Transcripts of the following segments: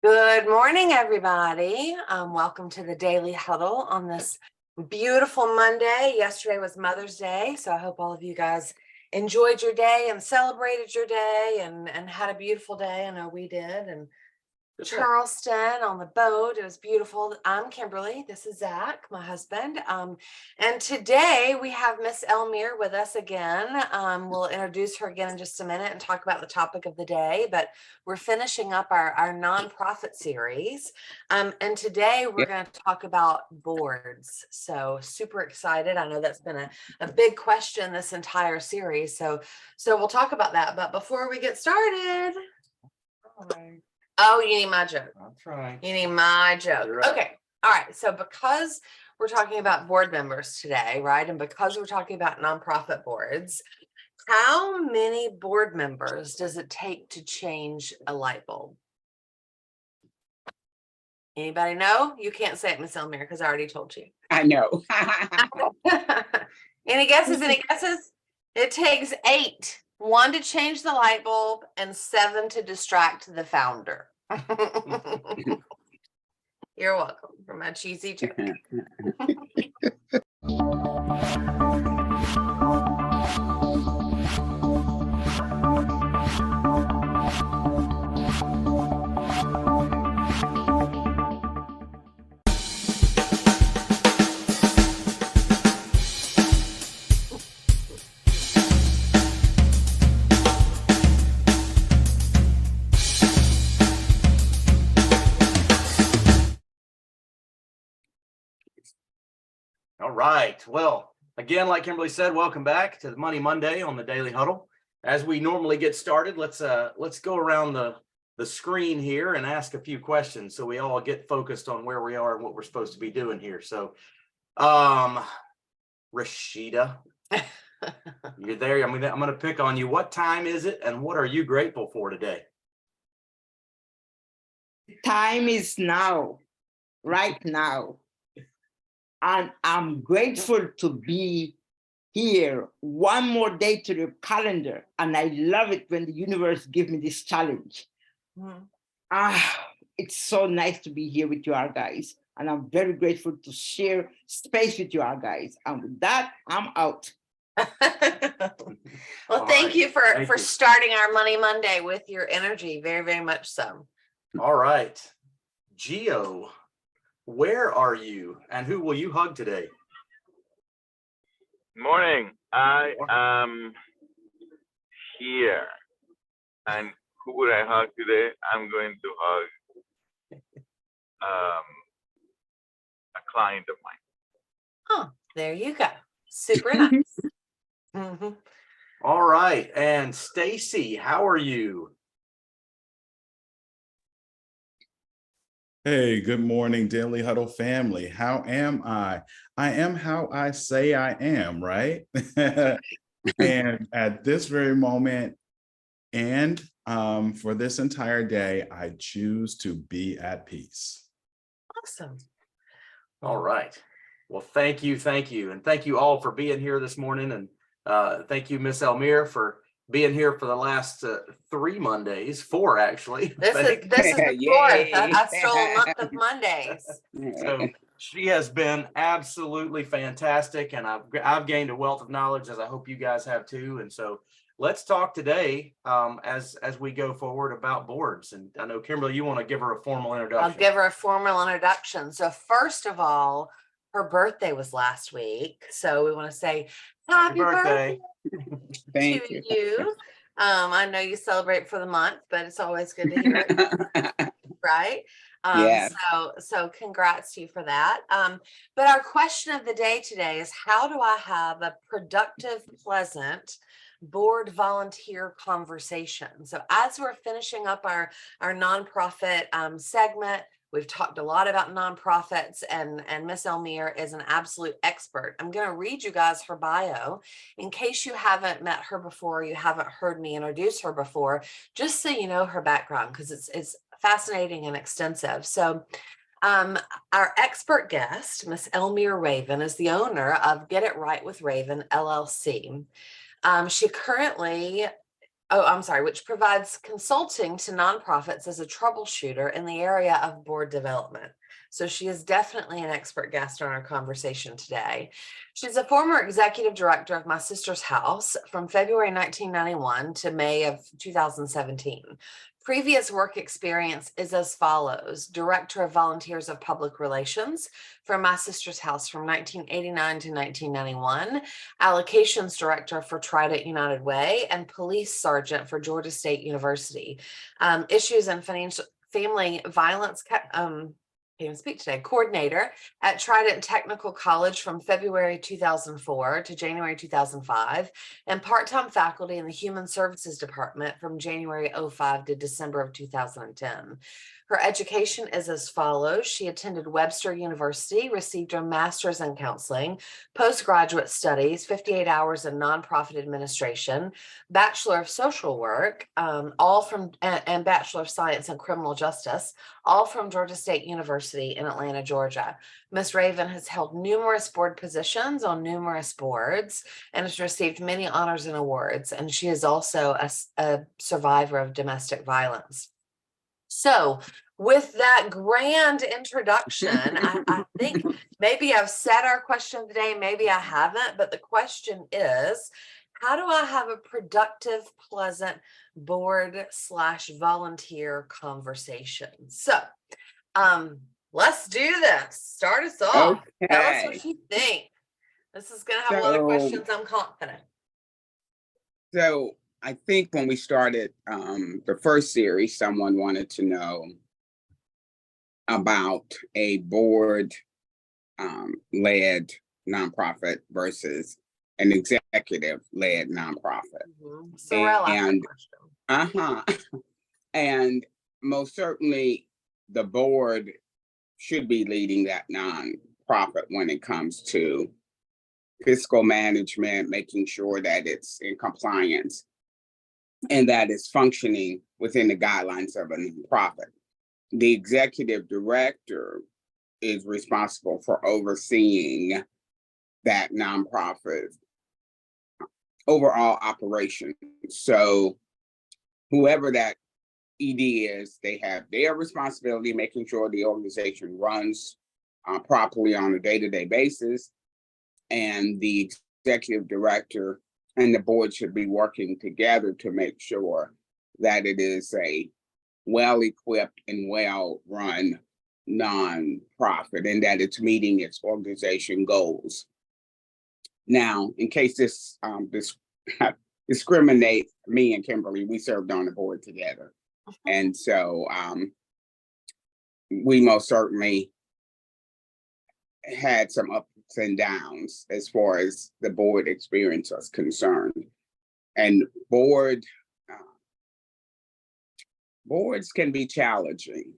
Good morning, everybody. Welcome to the Daily Huddle on this beautiful Monday. Yesterday was Mother's Day, so I hope all of you guys enjoyed your day and celebrated your day and had a beautiful day. I know we did. And Charleston on the boat. It was beautiful. I'm Kimberly. This is Zach, my husband. And today we have Miss Elmire with us again. We'll introduce her again in just a minute and talk about the topic of the day, but we're finishing up our nonprofit series. And today we're going to talk about boards. So super excited. I know that's been a big question this entire series. So we'll talk about that. But before we get started, oh, you need my joke. That's right. You need my joke. You're right. Okay. All right. So because we're talking about board members today, right? And because we're talking about nonprofit boards, how many board members does it take to change a light bulb? Anybody know? You can't say it, Miss Elmire, because I already told you. I know. Any guesses? Any guesses? It takes 8. 1 to change the light bulb and 7 to distract the founder. You're welcome for my cheesy joke. All right. Well, again, like Kimberly said, welcome back to the Money Monday on the Daily Huddle. As we normally get started, let's go around the screen here and ask a few questions so we all get focused on where we are and what we're supposed to be doing here. So, Rashida, you're there. I'm going to pick on you. What time is it, and what are you grateful for today? Time is now, right now. And I'm grateful to be here one more day to the calendar. And I love it when the universe gives me this challenge. It's so nice to be here with you all guys. And I'm very grateful to share space with you all guys. And with that, I'm out. Well, thank you for starting our Money Monday with your energy. Very, very much so. All right. Gio, where are you and who will you hug today? Morning. I am here. And who would I hug today? I'm going to hug a client of mine. Oh, there you go. Super nice. All right. And Stacy, how are you? Hey, good morning, Daily Huddle family. How am I? I am how I say I am, right? And at this very moment, and for this entire day, I choose to be at peace. Awesome. All right. Well, thank you. And thank you all for being here this morning. And thank you, Miss Elmire, for being here for the last 3 Mondays, 4 actually. This is the 4th. I stole a month of Mondays. So she has been absolutely fantastic, and I've gained a wealth of knowledge, as I hope you guys have too. And so let's talk today as we go forward about boards. And I know, Kimberly, you want to give her a formal introduction. I'll give her a formal introduction. So first of all, her birthday was last week. So we want to say happy birthday. Thank to you. I know you celebrate for the month, but it's always good to hear it. Right? Yeah. So congrats to you for that. But our question of the day today is, how do I have a productive, pleasant board volunteer conversation? So as we're finishing up our nonprofit segment, we've talked a lot about nonprofits, and Miss Elmire is an absolute expert. I'm going to read you guys her bio in case you haven't met her before, you haven't heard me introduce her before, just so you know her background, because it's fascinating and extensive. So our expert guest, Miss Elmire Raven, is the owner of Get It Right with Raven, LLC. She currently which provides consulting to nonprofits as a troubleshooter in the area of board development. So she is definitely an expert guest on our conversation today. She's a former executive director of My Sister's House from February 1991 to May of 2017. Previous work experience is as follows: Director of Volunteers of Public Relations for My Sister's House from 1989 to 1991, Allocations Director for Trident United Way, and Police Sergeant for Georgia State University. Issues and family violence can't even speak today, coordinator at Trident Technical College from February 2004 to January 2005, and part-time faculty in the Human Services Department from January 05 to December of 2010. Her education is as follows. She attended Webster University, received her master's in counseling, postgraduate studies, 58 hours in nonprofit administration, Bachelor of Social Work, and Bachelor of Science in criminal justice, all from Georgia State University in Atlanta, Georgia. Ms. Raven has held numerous board positions on numerous boards and has received many honors and awards. And she is also a survivor of domestic violence. So with that grand introduction, I think maybe I've said our question today, maybe I haven't, but the question is, how do I have a productive, pleasant board/volunteer conversation? So let's do this. Start us off. Tell us what you think. This is going to have a lot of questions, I'm confident. So I think when we started the first series, someone wanted to know about a board led nonprofit versus an executive led nonprofit. And most certainly the board should be leading that nonprofit when it comes to fiscal management, making sure that it's in compliance and that it's functioning within the guidelines of a nonprofit. The executive director is responsible for overseeing that nonprofit overall operation. So whoever that ED is, they have their responsibility, making sure the organization runs properly on a day-to-day basis. And the executive director and the board should be working together to make sure that it is a well-equipped and well-run nonprofit and that it's meeting its organization goals. Now, in case this discriminates, me and Kimberly, we served on the board together. And so we most certainly had some ups and downs as far as the board experience was concerned. And boards can be challenging.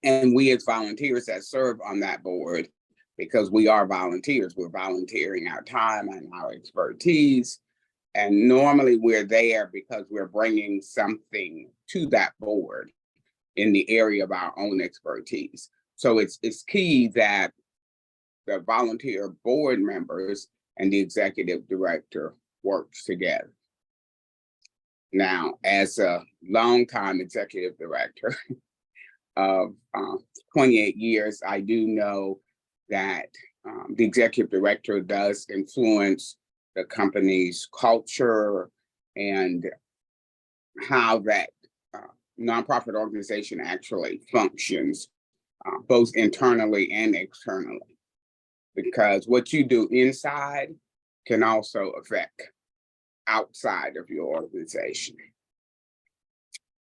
And we as volunteers that serve on that board, because we are volunteers, we're volunteering our time and our expertise. And normally we're there because we're bringing something to that board in the area of our own expertise. So it's key that the volunteer board members and the executive director works together. Now, as a longtime executive director of 28 years, I do know that the executive director does influence the company's culture and how that nonprofit organization actually functions, both internally and externally. Because what you do inside can also affect outside of your organization.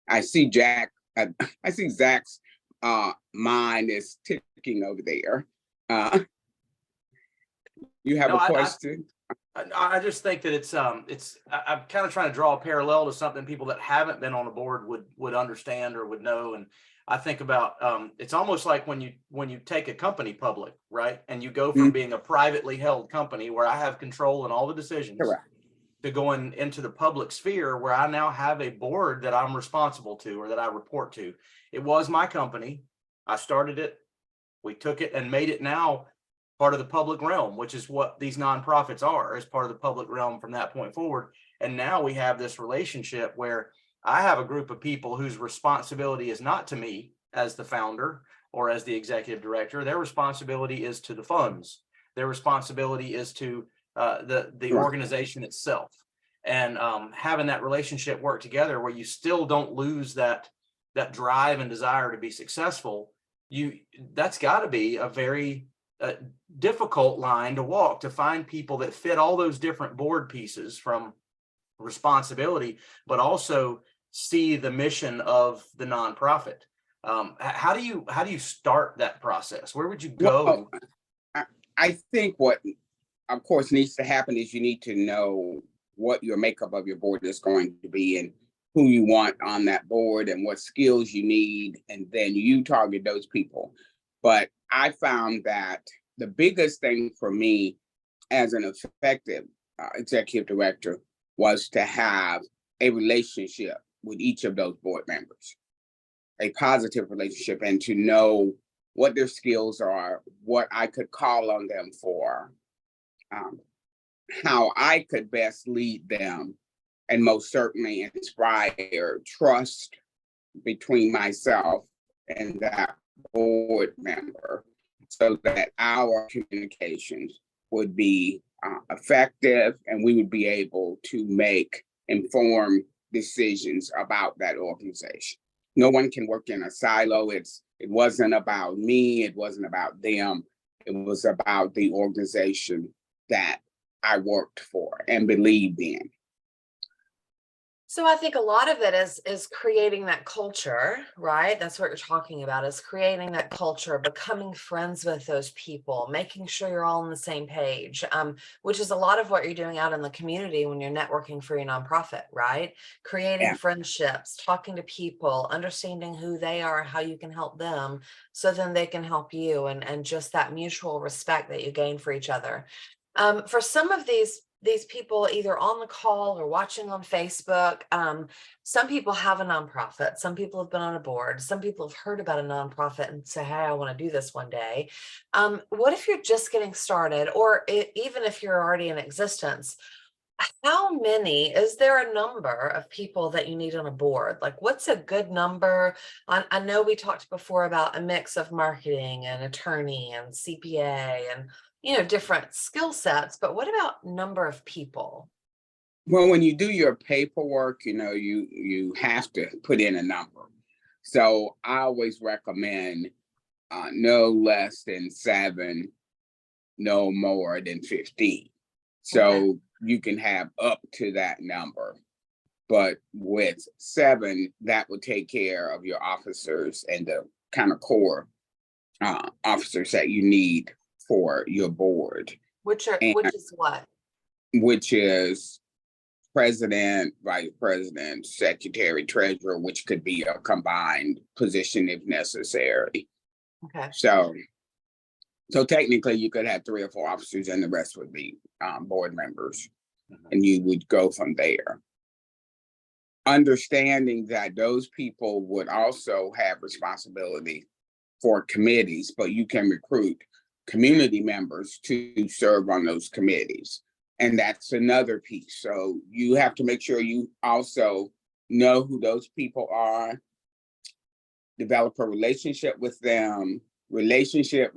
I see Zach's mind is ticking over there. You have a question? I just think that I'm kind of trying to draw a parallel to something people that haven't been on a board would understand or would know. And I think about it's almost like when you take a company public, right? And you go from being a privately held company where I have control in all the decisions. Correct. To going into the public sphere where I now have a board that I'm responsible to or that I report to. It was my company. I started it. We took it and made it now part of the public realm, which is what these nonprofits are, as part of the public realm from that point forward. And now we have this relationship where I have a group of people whose responsibility is not to me as the founder or as the executive director. Their responsibility is to the funds. Their responsibility is to the organization itself. And having that relationship work together where you still don't lose that drive and desire to be successful, that's got to be a very difficult line to walk, to find people that fit all those different board pieces from responsibility, but also see the mission of the nonprofit. How do you start that process? Where would you go? Well, I think what, of course, needs to happen is you need to know what your makeup of your board is going to be and who you want on that board and what skills you need, and then you target those people. But I found that the biggest thing for me as an effective executive director was to have a relationship with each of those board members, a positive relationship, and to know what their skills are, what I could call on them for, how I could best lead them, and most certainly inspire trust between myself and that board member so that our communications would be effective and we would be able to make informed decisions about that organization. No one can work in a silo. It wasn't about me. It wasn't about them. It was about the organization that I worked for and believed in. So I think a lot of it is creating that culture, right? That's what you're talking about, is creating that culture, becoming friends with those people, making sure you're all on the same page, which is a lot of what you're doing out in the community when you're networking for your nonprofit, right? Creating friendships, talking to people, understanding who they are, how you can help them, so then they can help you, and just that mutual respect that you gain for each other. For some of these people either on the call or watching on Facebook, some people have a nonprofit, some people have been on a board, some people have heard about a nonprofit and say, hey, I want to do this one day. What if you're just getting started, or even if you're already in existence? How many, is there a number of people that you need on a board? Like, what's a good number? I know we talked before about a mix of marketing and attorney and CPA and different skill sets, but what about number of people? Well, when you do your paperwork, you have to put in a number. So I always recommend no less than 7, no more than 15. So you can have up to that number. But with 7, that would take care of your officers and the kind of core officers that you need for your board. Which is what? Which is president, vice president, secretary, treasurer, which could be a combined position if necessary. Okay. So technically you could have 3 or 4 officers and the rest would be board members, and you would go from there. Understanding that those people would also have responsibility for committees, but you can recruit community members to serve on those committees. And that's another piece. So you have to make sure you also know who those people are, develop a relationship with them, relationship.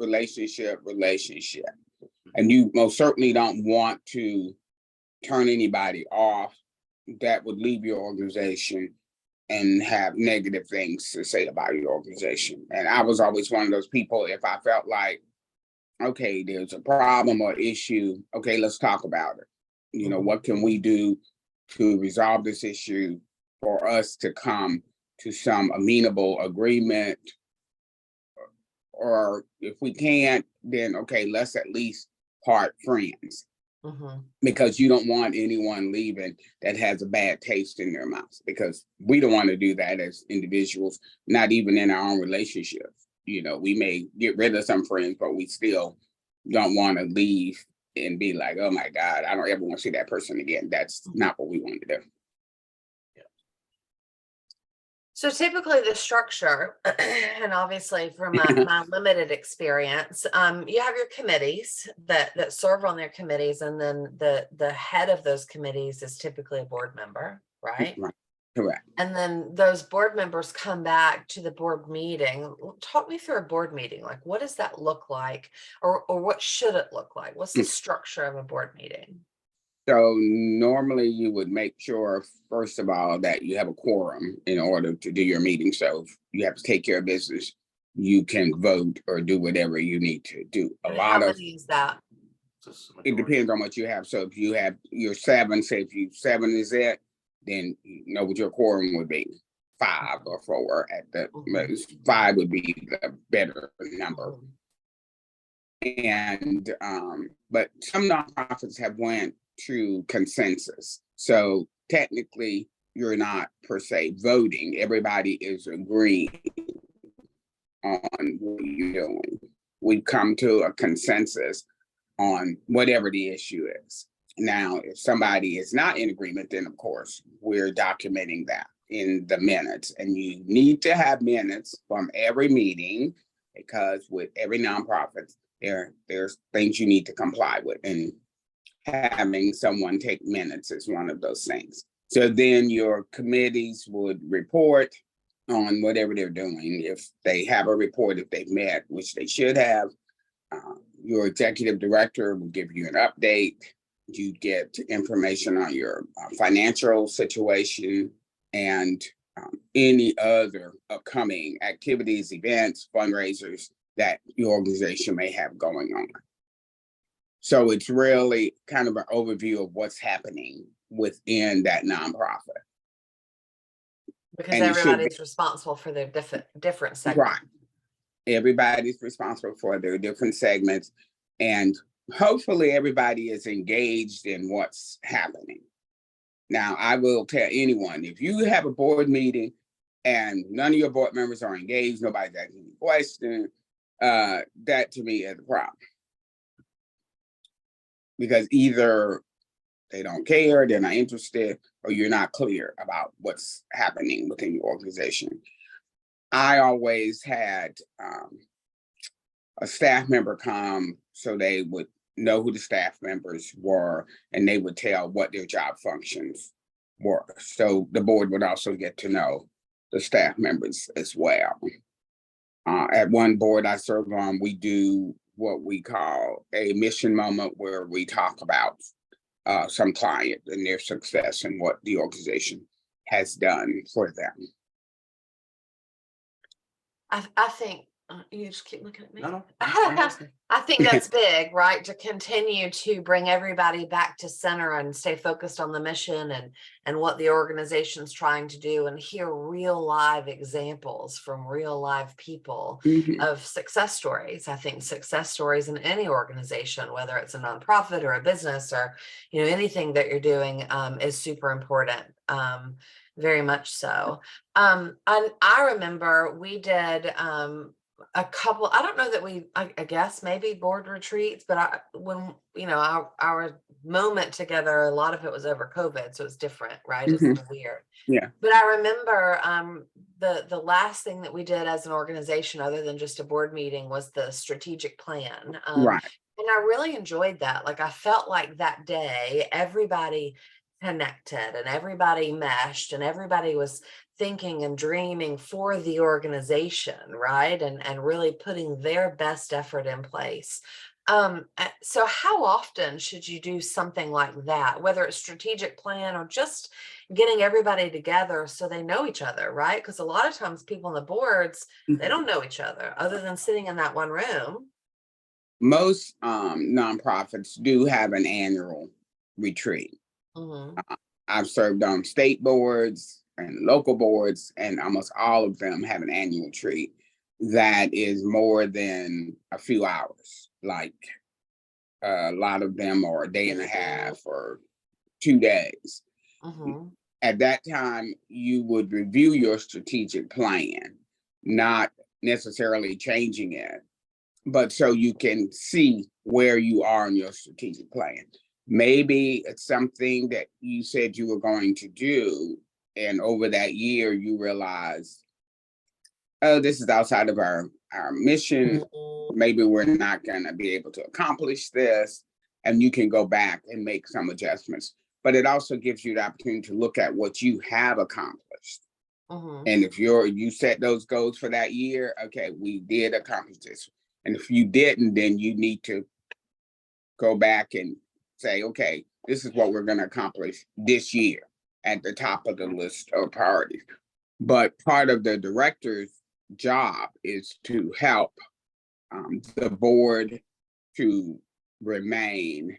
And you most certainly don't want to turn anybody off that would leave your organization and have negative things to say about your organization. And I was always one of those people, if I felt like, okay, there's a problem or issue, okay, let's talk about it. What can we do to resolve this issue for us to come to some amenable agreement? Or if we can't, then okay, let's at least part friends. Because you don't want anyone leaving that has a bad taste in their mouth, because we don't want to do that as individuals, not even in our own relationships. We may get rid of some friends, but we still don't want to leave and be like, oh my God, I don't ever want to see that person again. That's not what we want to do. So typically the structure, and obviously from my limited experience, you have your committees that serve on their committees, and then the head of those committees is typically a board member, right? Right. Correct. And then those board members come back to the board meeting. Talk me through a board meeting. Like, what does that look like, or what should it look like? What's the structure of a board meeting? So normally you would make sure, first of all, that you have a quorum in order to do your meeting. So if you have to take care of business, you can vote or do whatever you need to do. And how many is that? It depends on what you have. So if you have your 7, say if you 7 is it, then you know what your quorum would be. 5 or 4 at the most. 5 would be the better number. And but some nonprofits have went to consensus. So technically you're not per se voting. Everybody is agreeing on what you're doing. We've come to a consensus on whatever the issue is. Now, if somebody is not in agreement, then of course we're documenting that in the minutes, and you need to have minutes from every meeting, because with every nonprofit, there's things you need to comply with, and having someone take minutes is one of those things. So then your committees would report on whatever they're doing. If they have a report, if they've met, which they should have, your executive director will give you an update. You get information on your financial situation and any other upcoming activities, events, fundraisers that your organization may have going on. So it's really kind of an overview of what's happening within that nonprofit. Because And everybody's responsible for their different segments. Right. Everybody's responsible for their different segments, and hopefully everybody is engaged in what's happening. Now, I will tell anyone, if you have a board meeting and none of your board members are engaged, nobody's asking any questions, that to me is a problem. Because either they don't care, they're not interested, or you're not clear about what's happening within your organization. I always had a staff member come so they would know who the staff members were, and they would tell what their job functions were. So the board would also get to know the staff members as well. At one board I serve on, we do what we call a mission moment, where we talk about some client and their success and what the organization has done for them. I think you just keep looking at me. No, I think that's big, right? To continue to bring everybody back to center and stay focused on the mission and what the organization's trying to do, and hear real live examples from real live people of success stories. I think success stories in any organization, whether it's a nonprofit or a business or anything that you're doing, is super important. Very much so. I remember we did a couple, I don't know that I guess maybe board retreats, but when our moment together, a lot of it was over COVID, so it's different, right? It's a little weird. Yeah. But I remember the last thing that we did as an organization, other than just a board meeting, was the strategic plan. Right. And I really enjoyed that. Like, I felt like that day everybody connected and everybody meshed and everybody was thinking and dreaming for the organization, right? And really putting their best effort in place. So how often should you do something like that, whether it's strategic plan or just getting everybody together so they know each other, right? Because a lot of times people on the boards, they don't know each other other than sitting in that one room. Most nonprofits do have an annual retreat. I've served on state boards and local boards, and almost all of them have an annual retreat that is more than a few hours. Like a lot of them are a day and a half or 2 days. At that time, you would review your strategic plan, not necessarily changing it, but so you can see where you are in your strategic plan. Maybe it's something that you said you were going to do, And over that year, you realize, oh, this is outside of our mission. Maybe we're not going to be able to accomplish this. And you can go back and make some adjustments. But it also gives you the opportunity to look at what you have accomplished. And if you set those goals for that year, okay, we did accomplish this. And if you didn't, then you need to go back and say, okay, this is what we're going to accomplish this year at the top of the list of priorities. But part of the director's job is to help the board to remain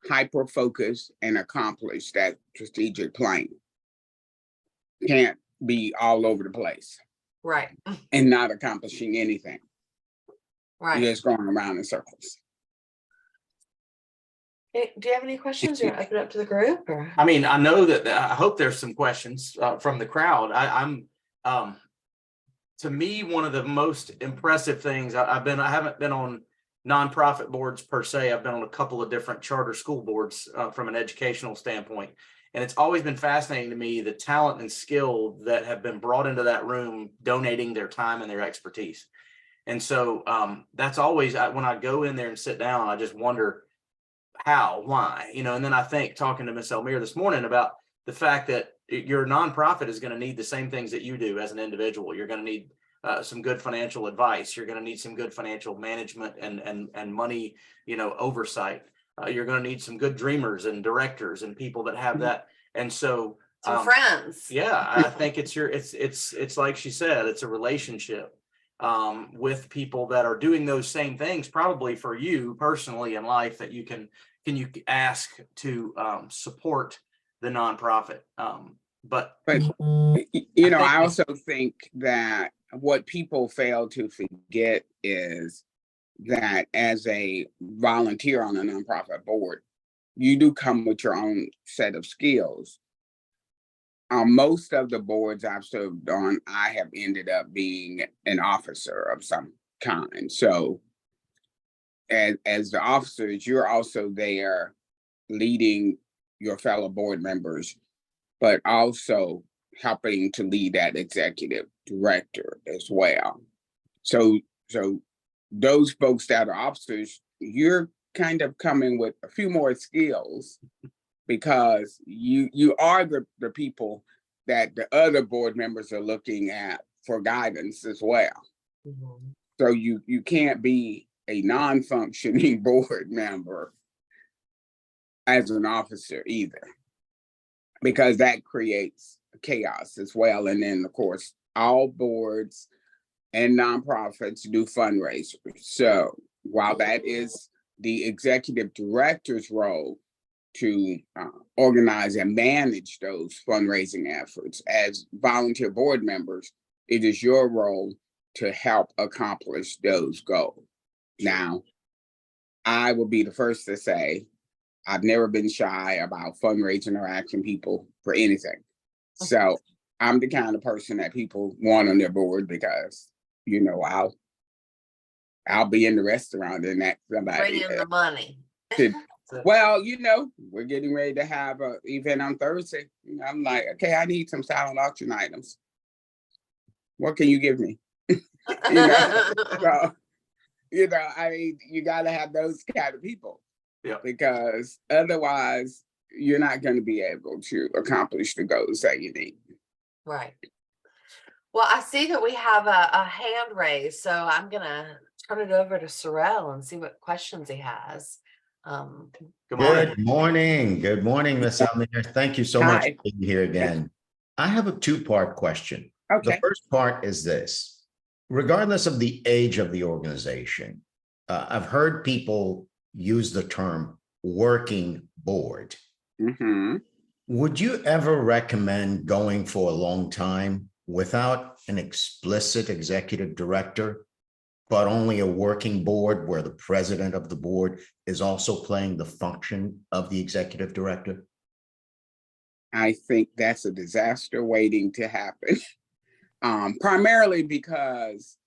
hyper-focused and accomplish that strategic plan. Can't be all over the place. Right. And not accomplishing anything. Right. You're just going around in circles. Hey, do you have any questions? You want to open it up to the group? Or? I mean, I know that I hope there's some questions from the crowd. I'm to me, one of the most impressive things I haven't been on nonprofit boards per se. I've been on a couple of different charter school boards from an educational standpoint. And it's always been fascinating to me, the talent and skill that have been brought into that room, donating their time and their expertise. And so that's always, when I go in there and sit down, I just wonder how, why, and then I think, talking to Miss Elmire this morning about the fact that your nonprofit is going to need the same things that you do as an individual. You're going to need some good financial advice. You're going to need some good financial management and money, oversight. You're going to need some good dreamers and directors and people that have that. And so some friends. Yeah, I think it's like she said, it's a relationship with people that are doing those same things, probably for you personally in life, that you can ask to support the nonprofit. But I also think that what people fail to forget is that as a volunteer on a nonprofit board, you do come with your own set of skills. On most of the boards I've served on, I have ended up being an officer of some kind. So as the officers, you're also there leading your fellow board members, but also helping to lead that executive director as well. So those folks that are officers, you're kind of coming with a few more skills because you are the people that the other board members are looking at for guidance as well. So you can't be a non-functioning board member as an officer either, because that creates chaos as well. And then of course, all boards and nonprofits do fundraisers. So while that is the executive director's role to organize and manage those fundraising efforts, as volunteer board members, it is your role to help accomplish those goals. Now, I will be the first to say, I've never been shy about fundraising or asking people for anything. So I'm the kind of person that people want on their board because, I'll be in the restaurant and that somebody. Bring in the money. Well, we're getting ready to have an event on Thursday. I'm like, okay, I need some silent auction items. What can you give me? So, I mean, you got to have those kind of people. Yeah. Because otherwise, you're not going to be able to accomplish the goals that you need. Right. Well, I see that we have a hand raised, so I'm going to turn it over to Sorrel and see what questions he has. Good morning. Good morning, Ms. Elmire. Thank you so much Hi. for being here again. I have a two-part question. Okay. The first part is this. Regardless of the age of the organization, I've heard people use the term working board. Mm-hmm. Would you ever recommend going for a long time without an explicit executive director, but only a working board where the president of the board is also playing the function of the executive director? I think that's a disaster waiting to happen. Primarily because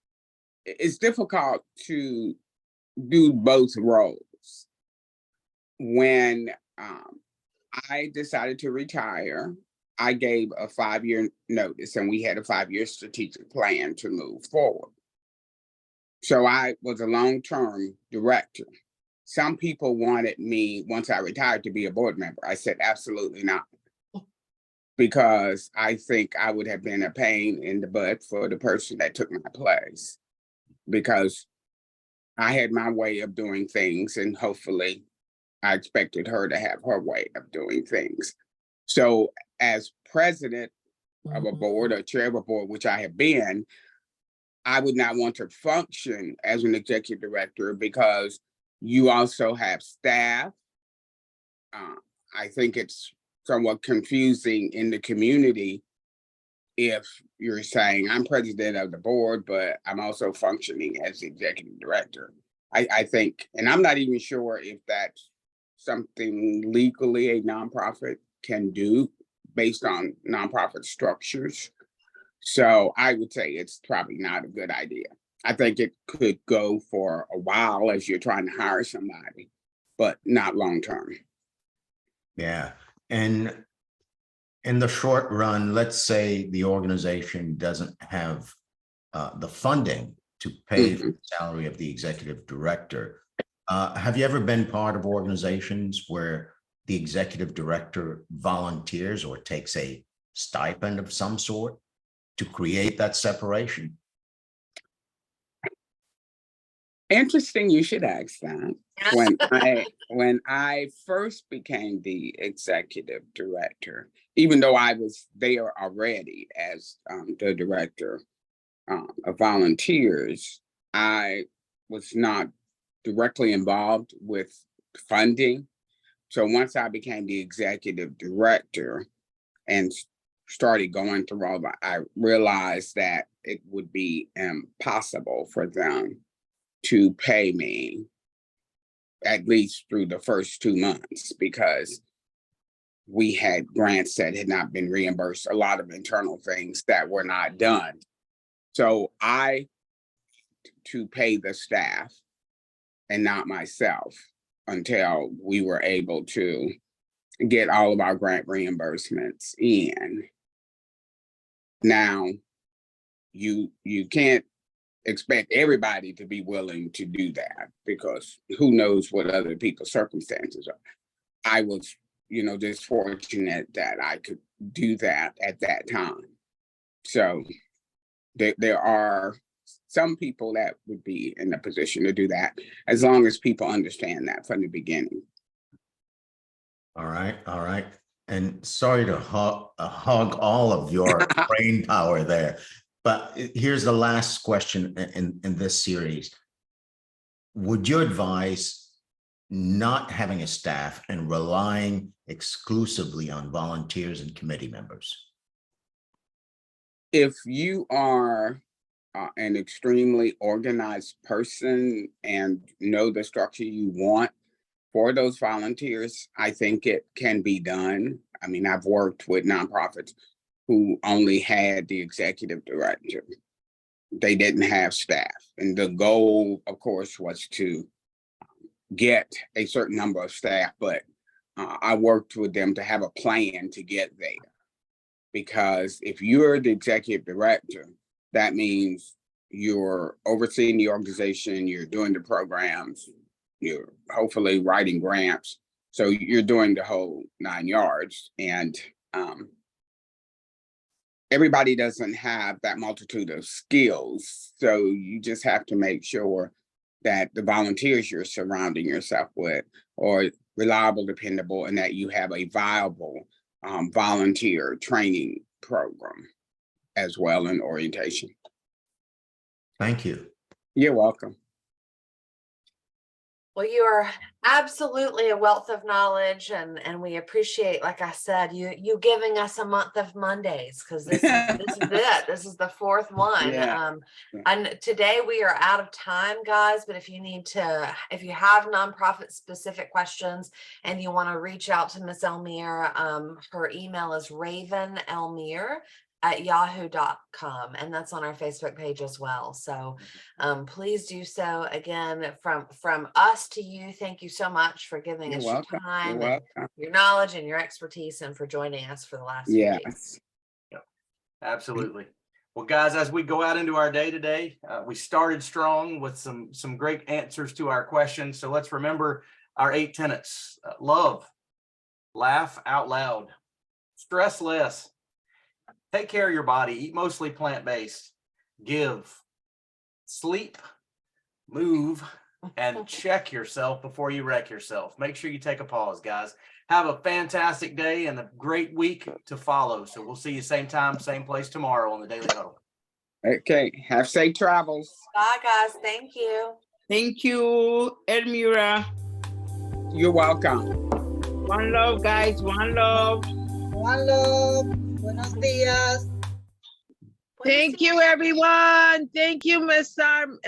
it's difficult to do both roles. When I decided to retire, I gave a 5-year notice and we had a 5-year strategic plan to move forward. So I was a long-term director. Some people wanted me, once I retired, to be a board member. I said, absolutely not. Because I think I would have been a pain in the butt for the person that took my place. Because I had my way of doing things, and hopefully I expected her to have her way of doing things. So as president of a board or chair of a board, which I have been, I would not want to function as an executive director because you also have staff. I think it's somewhat confusing in the community if you're saying I'm president of the board, but I'm also functioning as the executive director. I think, and I'm not even sure if that's something legally a nonprofit can do based on nonprofit structures. So I would say it's probably not a good idea. I think it could go for a while as you're trying to hire somebody, but not long term. Yeah. And in the short run, let's say the organization doesn't have the funding to pay for the salary of the executive director. Have you ever been part of organizations where the executive director volunteers or takes a stipend of some sort to create that separation? Interesting, you should ask that. When I first became the executive director, even though I was there already as the director of volunteers, I was not directly involved with funding. So once I became the executive director and started going through all that, I realized that it would be impossible for them to pay me at least through the first 2 months because we had grants that had not been reimbursed, a lot of internal things that were not done. So I to pay the staff and not myself until we were able to get all of our grant reimbursements in. Now, you can't expect everybody to be willing to do that because who knows what other people's circumstances are. I was, just fortunate that I could do that at that time. So there are some people that would be in a position to do that as long as people understand that from the beginning. All right. All right. And sorry to hog all of your brain power there, but here's the last question in this series. Would you advise not having a staff and relying exclusively on volunteers and committee members? If you are an extremely organized person and know the structure you want for those volunteers, I think it can be done. I mean, I've worked with nonprofits who only had the executive director. They didn't have staff. And the goal, of course, was to get a certain number of staff, but I worked with them to have a plan to get there. Because if you're the executive director, that means you're overseeing the organization, you're doing the programs, you're hopefully writing grants. So you're doing the whole 9 yards. And everybody doesn't have that multitude of skills. So you just have to make sure that the volunteers you're surrounding yourself with are reliable, dependable, and that you have a viable volunteer training program as well in orientation. Thank you. You're welcome. Well, you are absolutely a wealth of knowledge, and we appreciate, like I said, you giving us a month of Mondays, because this is it. This is the fourth one. Yeah. And today we are out of time, guys. But if you have nonprofit specific questions and you want to reach out to Miss Elmire, her email is ravenelmire yahoo.com, and that's on our Facebook page as well. So please do so. Again, from us to you, thank you so much for giving You're us welcome. your time, You're and welcome. your knowledge and your expertise, and for joining us for the last few days. Yes. Absolutely. Well, guys, as we go out into our day today, we started strong with some great answers to our questions. So let's remember our 8 tenets: love, laugh out loud, stress less, take care of your body, eat mostly plant-based, give, sleep, move, and check yourself before you wreck yourself. Make sure you take a pause, guys. Have a fantastic day and a great week to follow. So we'll see you same time, same place tomorrow on the Daily Huddle. Okay. Have safe travels. Bye, guys. Thank you. Thank you, Elmira. You're welcome. One love, guys. One love. One love. Buenos dias. Thank you, everyone. Thank you, Ms. Elmire.